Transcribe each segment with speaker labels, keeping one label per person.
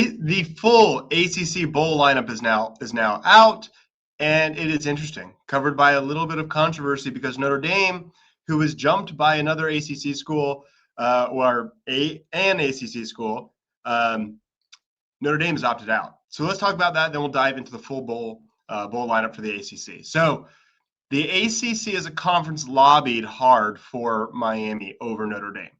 Speaker 1: the full ACC Bowl lineup is now out, and it is interesting. Covered by a little bit of controversy because Notre Dame, who was jumped by another ACC school or an ACC school, Notre Dame has opted out. So let's talk about that. Then we'll dive into the full bowl lineup for the ACC. So the ACC as a conference lobbied hard for Miami over Notre Dame.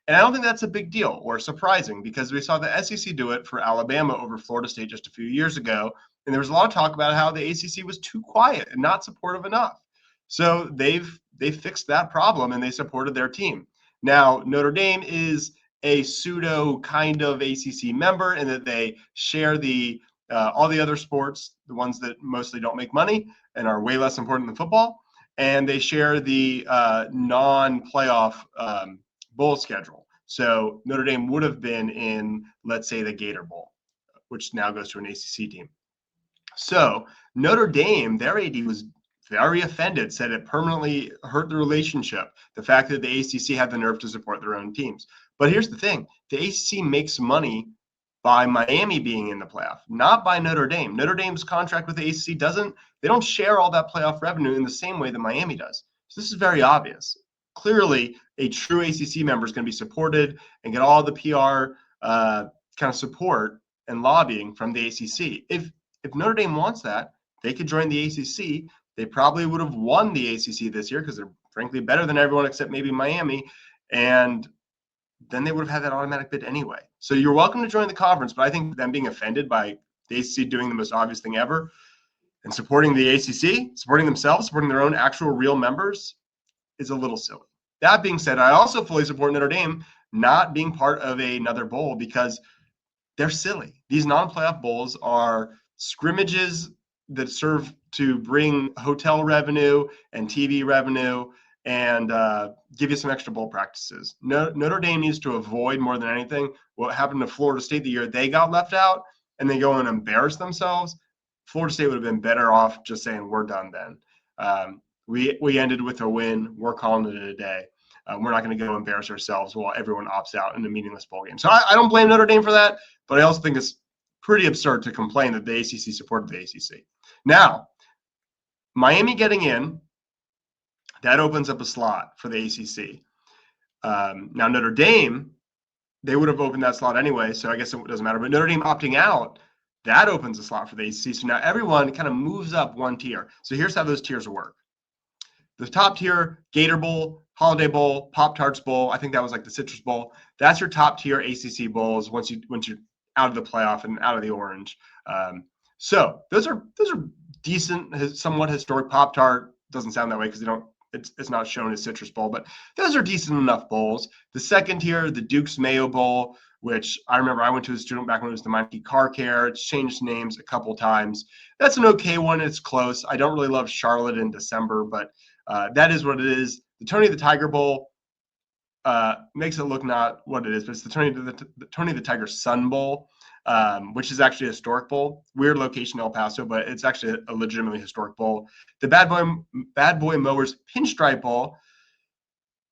Speaker 1: And I don't think that's a big deal or surprising because we saw the SEC do it for Alabama over Florida State just a few years ago. And there was a lot of talk about how the ACC was too quiet and not supportive enough. So they've fixed that problem and they supported their team. Now, Notre Dame is a pseudo kind of ACC member in that they share the all the other sports, the ones that mostly don't make money and are way less important than football. And they share the non-playoff bowl schedule. So Notre Dame would have been in, let's say, the Gator Bowl, which now goes to an ACC team. So Notre Dame, their AD was very offended, said it permanently hurt the relationship, the fact that the ACC had the nerve to support their own teams. But here's the thing. The ACC makes money by Miami being in the playoff, not by Notre Dame. Notre Dame's contract with the ACC they don't share all that playoff revenue in the same way that Miami does. So this is very obvious. Clearly, a true ACC member is going to be supported and get all the PR kind of support and lobbying from the ACC. If Notre Dame wants that, they could join the ACC. They probably would have won the ACC this year because they're frankly better than everyone except maybe Miami. And then they would have had that automatic bid anyway. So you're welcome to join the conference, but I think them being offended by the ACC doing the most obvious thing ever and supporting the ACC, supporting themselves, supporting their own actual real members is a little silly. That being said, I also fully support Notre Dame not being part of another bowl because they're silly. These non-playoff bowls are scrimmages that serve to bring hotel revenue and TV revenue and give you some extra bowl practices. Notre Dame needs to avoid more than anything what happened to Florida State the year they got left out and they go and embarrass themselves. Florida State would have been better off just saying we're done then. We ended with a win. We're calling it a day. We're not going to go embarrass ourselves while everyone opts out in a meaningless bowl game. So I don't blame Notre Dame for that, but I also think it's pretty absurd to complain that the ACC supported the ACC. Now, Miami getting in, that opens up a slot for the ACC. Now, Notre Dame, they would have opened that slot anyway, so I guess it doesn't matter. But Notre Dame opting out, that opens a slot for the ACC. So now everyone kind of moves up one tier. So here's how those tiers work. The top tier, Gator Bowl, Holiday Bowl, Pop-Tarts Bowl. I think that was like the Citrus Bowl. That's your top tier ACC bowls once you're out of the playoff and out of the orange. So those are decent, somewhat historic. Pop-Tart doesn't sound that way because it's not shown as Citrus Bowl, but those are decent enough bowls. The second tier, the Duke's Mayo Bowl, which I remember I went to as a student back when it was the Yankee Car Care. It's changed names a couple times. That's an okay one. It's close. I don't really love Charlotte in December, but that is what it is. The Tony the Tiger Bowl makes it look not what it is, but it's the Tony the Tiger Sun Bowl, which is actually a historic bowl. Weird location, El Paso, but it's actually a legitimately historic bowl. The Bad Boy Mowers Pinstripe Bowl.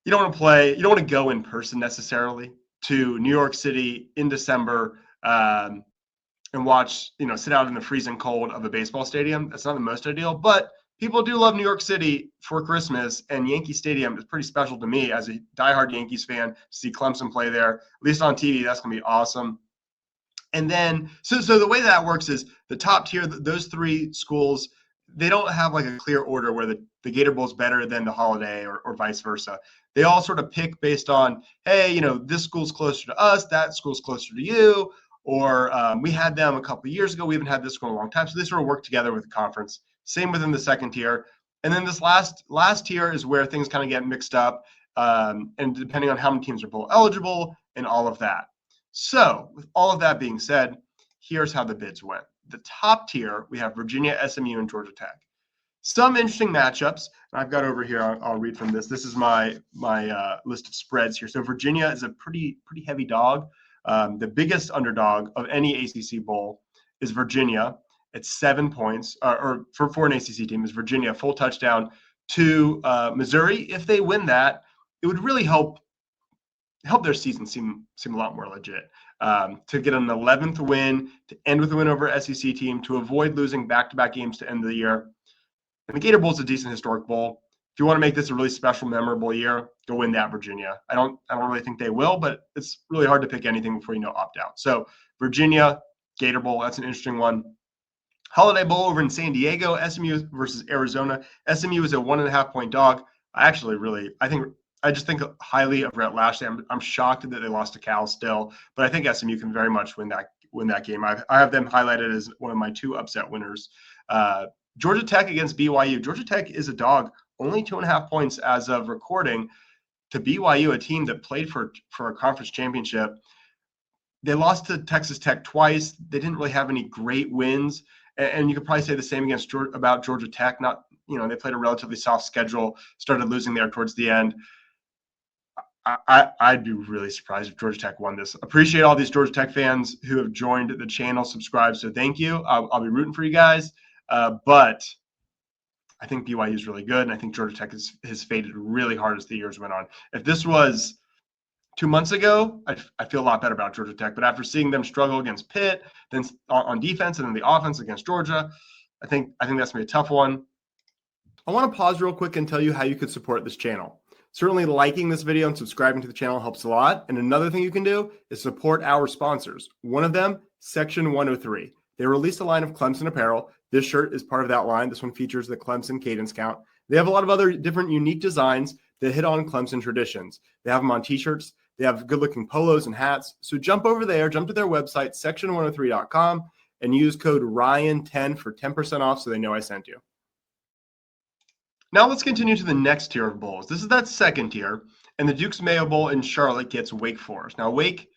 Speaker 1: You don't want to go in person necessarily to New York City in December and watch, sit out in the freezing cold of a baseball stadium. That's not the most ideal, but people do love New York City for Christmas, and Yankee Stadium is pretty special to me as a diehard Yankees fan to see Clemson play there, at least on TV. That's going to be awesome. And then, so the way that works is the top tier, those three schools, they don't have like a clear order where the Gator Bowl is better than the Holiday or vice versa. They all sort of pick based on, hey, this school's closer to us, that school's closer to you, or we had them a couple of years ago. We haven't had this school in a long time. So they sort of work together with the conference. Same within the second tier. And then this last tier is where things kind of get mixed up, and depending on how many teams are bowl eligible and all of that. So with all of that being said, here's how the bids went. The top tier, we have Virginia, SMU, and Georgia Tech. Some interesting matchups. I've got over here, I'll read from this. This is my list of spreads here. So Virginia is a pretty heavy dog. The biggest underdog of any ACC bowl is Virginia. It's 7 points, or for an ACC team is Virginia, full touchdown to Missouri. If they win that, it would really help their season seem a lot more legit. to get an 11th win, to end with a win over SEC team, to avoid losing back-to-back games to end the year. And the Gator Bowl is a decent historic bowl. If you want to make this a really special, memorable year, go win that Virginia. I don't really think they will, but it's really hard to pick anything before opt out. So Virginia, Gator Bowl, that's an interesting one. Holiday Bowl over in San Diego, SMU versus Arizona. SMU is a 1.5-point dog. I just think highly of Rhett Lashley. I'm shocked that they lost to Cal still, but I think SMU can very much win that game. I have them highlighted as one of my 2 upset winners. Georgia Tech against BYU. Georgia Tech is a dog, only 2.5 points as of recording to BYU, a team that played for a conference championship. They lost to Texas Tech twice. They didn't really have any great wins. And you could probably say the same about Georgia Tech. They played a relatively soft schedule, started losing there towards the end. I'd be really surprised if Georgia Tech won this. Appreciate all these Georgia Tech fans who have joined the channel, subscribed. So thank you. I'll be rooting for you guys. But I think BYU is really good, and I think Georgia Tech has faded really hard as the years went on. If this was 2 months ago, I feel a lot better about Georgia Tech. But after seeing them struggle against Pitt, then on defense, and then the offense against Georgia, I think that's going to be a tough one. I want to pause real quick and tell you how you could support this channel. Certainly liking this video and subscribing to the channel helps a lot. And another thing you can do is support our sponsors. One of them, Section 103. They released a line of Clemson apparel. This shirt is part of that line. This one features the Clemson cadence count. They have a lot of other different unique designs that hit on Clemson traditions. They have them on t-shirts. They have good-looking polos and hats. So jump over there, jump to their website, section103.com, and use code RYAN10 for 10% off so they know I sent you. Now let's continue to the next tier of bowls. This is that second tier, and the Duke's Mayo Bowl in Charlotte gets Wake Forest. Now, Wake,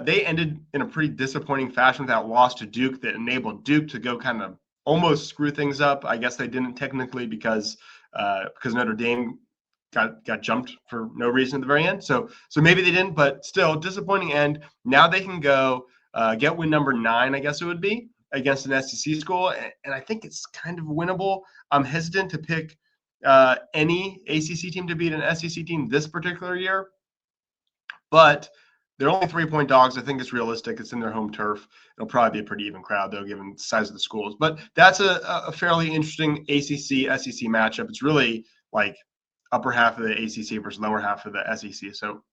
Speaker 1: they ended in a pretty disappointing fashion with that loss to Duke that enabled Duke to go kind of almost screw things up. I guess they didn't technically because Notre Dame got jumped for no reason at the very end. So maybe they didn't, but still disappointing end. Now they can go get win number 9, I guess it would be, against an SEC school, and I think it's kind of winnable. I'm hesitant to pick any ACC team to beat an SEC team this particular year, but they're only 3-point dogs. I think it's realistic. It's in their home turf. It'll probably be a pretty even crowd, though, given the size of the schools. But that's a fairly interesting ACC-SEC matchup. It's really like upper half of the ACC versus lower half of the SEC. So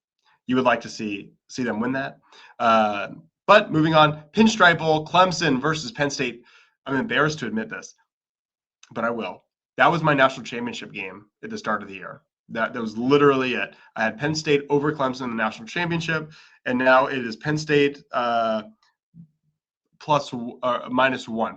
Speaker 1: you would like to see them win that. But moving on, Pinstripe Bowl, Clemson versus Penn State. I'm embarrassed to admit this, but I will. That was my national championship game at the start of the year. That was literally it. I had Penn State over Clemson in the national championship, and now it is Penn State -1.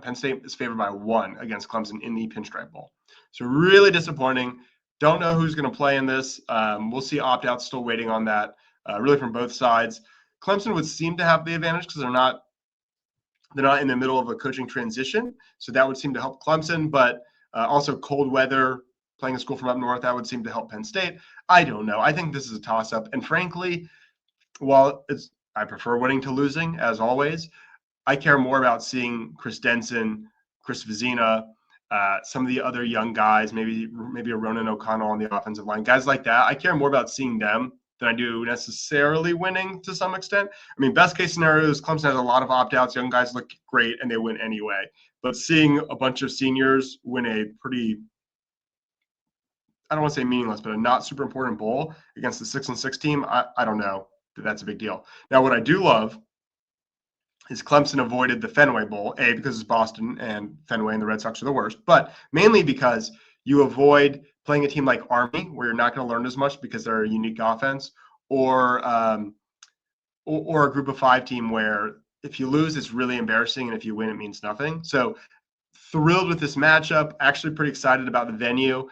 Speaker 1: Penn State is favored by 1 against Clemson in the Pinstripe Bowl. So really disappointing. Don't know who's going to play in this. We'll see opt-outs still waiting on that, really from both sides. Clemson would seem to have the advantage because they're not in the middle of a coaching transition, so that would seem to help Clemson. But also cold weather, playing a school from up north, that would seem to help Penn State. I don't know. I think this is a toss-up. And frankly, while I prefer winning to losing, as always, I care more about seeing Chris Denson, Chris Vizina, some of the other young guys, maybe a Ronan O'Connell on the offensive line, guys like that. I care more about seeing them than I do necessarily winning to some extent. I mean, best case scenario is Clemson has a lot of opt-outs. Young guys look great, and they win anyway. But seeing a bunch of seniors win a pretty, I don't want to say meaningless, but a not super important bowl against the 6-6 team, I don't know that that's a big deal. Now, what I do love is Clemson avoided the Fenway Bowl, because it's Boston and Fenway and the Red Sox are the worst, but mainly because you avoid playing a team like Army, where you're not going to learn as much because they're a unique offense, or a Group of 5 team where if you lose, it's really embarrassing, and if you win, it means nothing. So thrilled with this matchup. Actually pretty excited about the venue.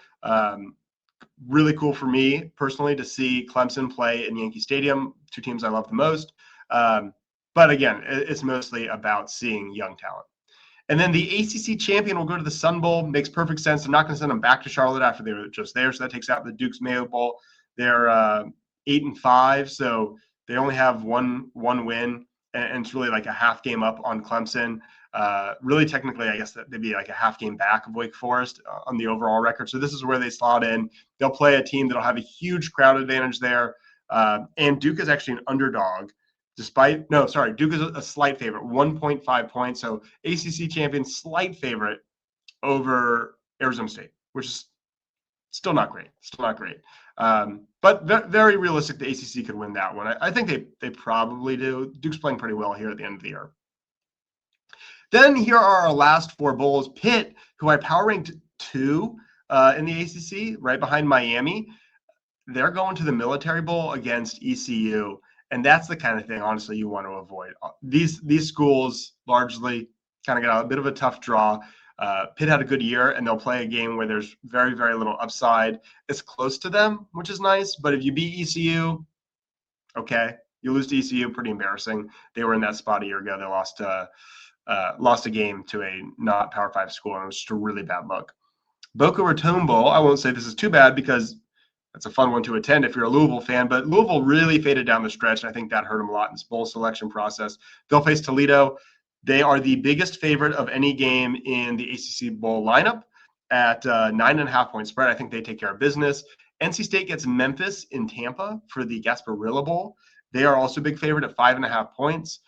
Speaker 1: Really cool for me personally to see Clemson play in Yankee Stadium, 2 teams I love the most. But again, it's mostly about seeing young talent. And then the ACC champion will go to the Sun Bowl. Makes perfect sense. They're not going to send them back to Charlotte after they were just there, so that takes out the Duke's Mayo Bowl. They're 8-5, so they only have one win, and it's really like a half game up on Clemson. Really, technically, I guess that they'd be like a half game back of Wake Forest on the overall record. So this is where they slot in. They'll play a team that'll have a huge crowd advantage there. And Duke is actually an underdog Duke is a slight favorite, 1.5 points. So ACC champion, slight favorite over Arizona State, which is still not great. But very realistic. The ACC could win that one. I think they probably do. Duke's playing pretty well here at the end of the year. Then here are our last four bowls. Pitt, who I power ranked 2 in the ACC, right behind Miami. They're going to the Military Bowl against ECU, and that's the kind of thing, honestly, you want to avoid. These schools largely kind of got a bit of a tough draw. Pitt had a good year, and they'll play a game where there's very, very little upside. It's close to them, which is nice, but if you beat ECU, okay. You lose to ECU, pretty embarrassing. They were in that spot a year ago. They lost a game to a not Power 5 school, and it was just a really bad look. Boca Raton Bowl, I won't say this is too bad because that's a fun one to attend if you're a Louisville fan, but Louisville really faded down the stretch, and I think that hurt them a lot in this bowl selection process. They'll face Toledo. They are the biggest favorite of any game in the ACC Bowl lineup at 9.5 point spread. I think they take care of business. NC State gets Memphis in Tampa for the Gasparilla Bowl. They are also a big favorite at 5.5 points.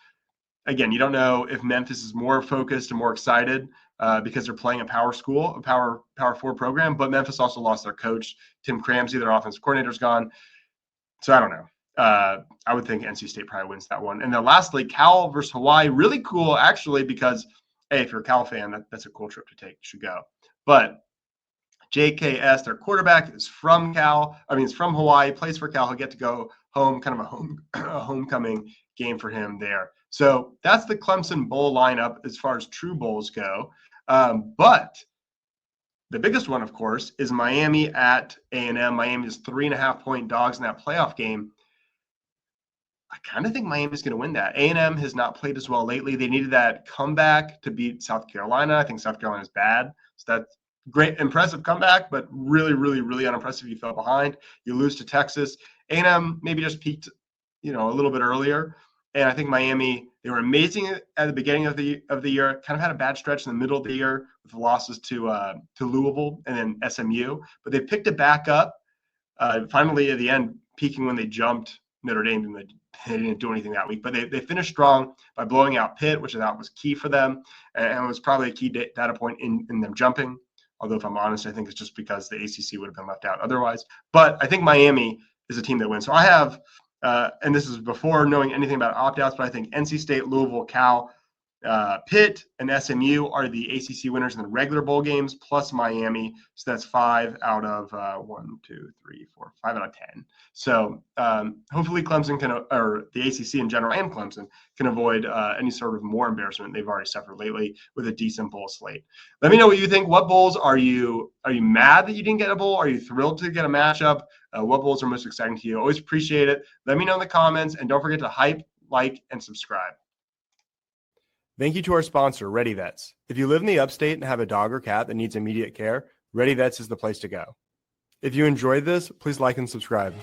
Speaker 1: Again, you don't know if Memphis is more focused and more excited because they're playing a power school, a power 4 program, but Memphis also lost their coach, Tim Cramsey, their offensive coordinator's gone. So I don't know. I would think NC State probably wins that one. And then lastly, Cal versus Hawaii. Really cool, actually, because, hey, if you're a Cal fan, that's a cool trip to take. You should go. But JKS, their quarterback, is from Hawaii, plays for Cal. He'll get to go home, kind of a homecoming game for him there. So that's the Clemson Bowl lineup as far as true bowls go. But the biggest one, of course, is Miami at A&M. Miami is 3.5 point dogs in that playoff game. I kind of think Miami's going to win that. A&M has not played as well lately. They needed that comeback to beat South Carolina. I think South Carolina is bad. So that's great, impressive comeback, but really, really, really unimpressive. You fell behind. You lose to Texas. A&M maybe just peaked, a little bit earlier. And I think Miami, they were amazing at the beginning of the year, kind of had a bad stretch in the middle of the year with the losses to Louisville and then SMU. But they picked it back up, finally at the end, peaking when they jumped Notre Dame. They didn't do anything that week, but they finished strong by blowing out Pitt, which I thought was key for them, and was probably a key data point in them jumping. Although, if I'm honest, I think it's just because the ACC would have been left out otherwise. But I think Miami is a team that wins. So I have, and this is before knowing anything about opt-outs, but I think NC State, Louisville, Cal, Pitt, and SMU are the ACC winners in the regular bowl games, plus Miami. So that's 5 out of 5 out of 10. So hopefully Clemson or the ACC in general and Clemson can avoid any sort of more embarrassment they've already suffered lately with a decent bowl slate. Let me know what you think. What bowls are you mad that you didn't get a bowl? Are you thrilled to get a matchup? What bowls are most exciting to you? Always appreciate it. Let me know in the comments, and don't forget to hype, like, and subscribe. Thank you to our sponsor, Ready Vets. If you live in the upstate and have a dog or cat that needs immediate care, Ready Vets is the place to go. If you enjoyed this, please like and subscribe.